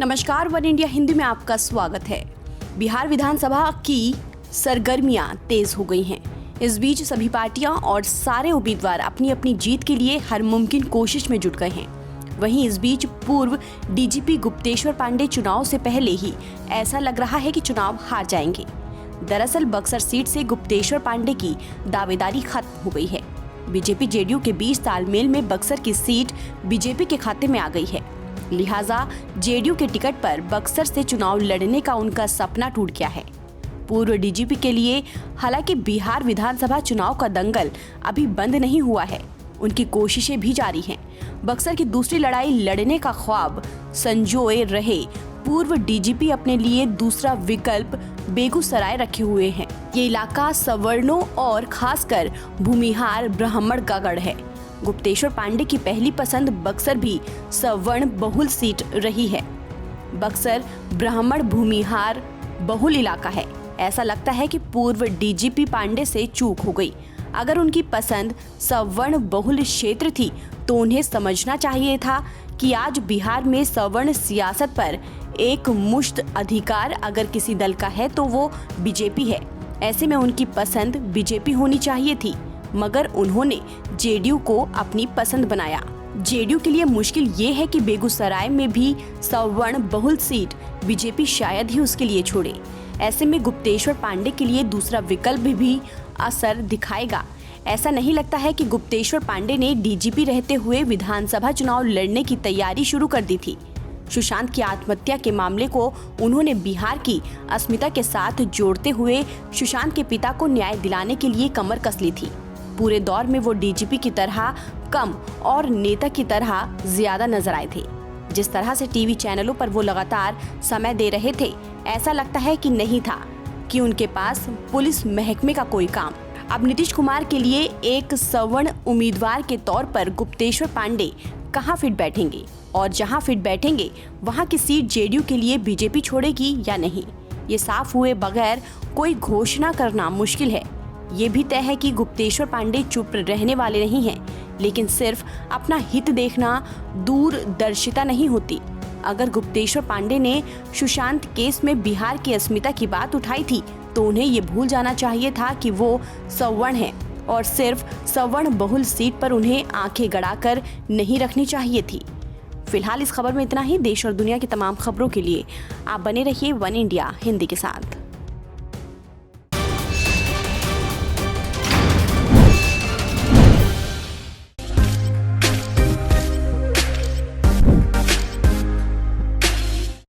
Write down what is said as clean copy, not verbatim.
नमस्कार, one India Hindi में आपका स्वागत है। बिहार विधानसभा की सरगर्मियां तेज हो गई हैं। इस बीच सभी पार्टियां और सारे उम्मीदवार अपनी अपनी जीत के लिए हर मुमकिन कोशिश में जुट गए हैं। वहीं इस बीच पूर्व डीजीपी गुप्तेश्वर पांडे चुनाव से पहले ही ऐसा लग रहा है कि चुनाव हार जाएंगे। दरअसल बक्सर सीट से गुप्तेश्वर पांडे की दावेदारी खत्म हो गई है। बीजेपी जेडीयू के बीच तालमेल में बक्सर की सीट बीजेपी के खाते में आ गई है। लिहाजा जेडीयू के टिकट पर बक्सर से चुनाव लड़ने का उनका सपना टूट गया है। पूर्व डीजीपी के लिए हालांकि बिहार विधानसभा चुनाव का दंगल अभी बंद नहीं हुआ है, उनकी कोशिशें भी जारी हैं। बक्सर की दूसरी लड़ाई लड़ने का ख्वाब संजोए रहे पूर्व डीजीपी अपने लिए दूसरा विकल्प बेगूसराय रखे हुए हैं। ये इलाका सवर्णों और खासकर भूमिहार ब्राह्मण का गढ़ है। गुप्तेश्वर पांडे की पहली पसंद बक्सर भी सवर्ण बहुल सीट रही है। बक्सर ब्राह्मण भूमिहार बहुल इलाका है। ऐसा लगता है कि पूर्व डीजीपी पांडे से चूक हो गई। अगर उनकी पसंद सवर्ण बहुल क्षेत्र थी तो उन्हें समझना चाहिए था कि आज बिहार में सवर्ण सियासत पर एक मुश्त अधिकार अगर किसी दल का है तो वो बीजेपी है। ऐसे में उनकी पसंद बीजेपी होनी चाहिए थी, मगर उन्होंने जेडीयू को अपनी पसंद बनाया। जेडीयू के लिए मुश्किल ये है कि बेगूसराय में भी सवर्ण बहुल सीट बीजेपी शायद ही उसके लिए छोड़े। ऐसे में गुप्तेश्वर पांडे के लिए दूसरा विकल्प भी असर दिखाएगा। ऐसा नहीं लगता है कि गुप्तेश्वर पांडे ने डीजीपी रहते हुए विधानसभा चुनाव लड़ने की तैयारी शुरू कर दी थी। सुशांत की आत्महत्या के मामले को उन्होंने बिहार की अस्मिता के साथ जोड़ते हुए सुशांत के पिता को न्याय दिलाने के लिए कमर कस ली थी। पूरे दौर में वो डीजीपी की तरह कम और नेता की तरह ज्यादा नजर आए थे। जिस तरह से टीवी चैनलों पर वो लगातार समय दे रहे थे, ऐसा लगता है कि नहीं था कि उनके पास पुलिस महकमे का कोई काम। अब नीतीश कुमार के लिए एक सवर्ण उम्मीदवार के तौर पर गुप्तेश्वर पांडे कहां फिट बैठेंगे, और जहां फिट बैठेंगे वहां की सीट जेडीयू के लिए बीजेपी छोड़ेगी या नहीं, ये साफ हुए बगैर कोई घोषणा करना मुश्किल है। ये भी तय है कि गुप्तेश्वर पांडे चुप रहने वाले नहीं हैं, लेकिन सिर्फ अपना हित देखना दूरदर्शिता नहीं होती। अगर गुप्तेश्वर पांडे ने सुशांत केस में बिहार की अस्मिता की बात उठाई थी तो उन्हें ये भूल जाना चाहिए था कि वो सवर्ण हैं और सिर्फ सवर्ण बहुल सीट पर उन्हें आंखें गड़ाकर नहीं रखनी चाहिए थी। फिलहाल इस खबर में इतना ही। देश और दुनिया की तमाम खबरों के लिए आप बने रहिए वन इंडिया हिंदी के साथ।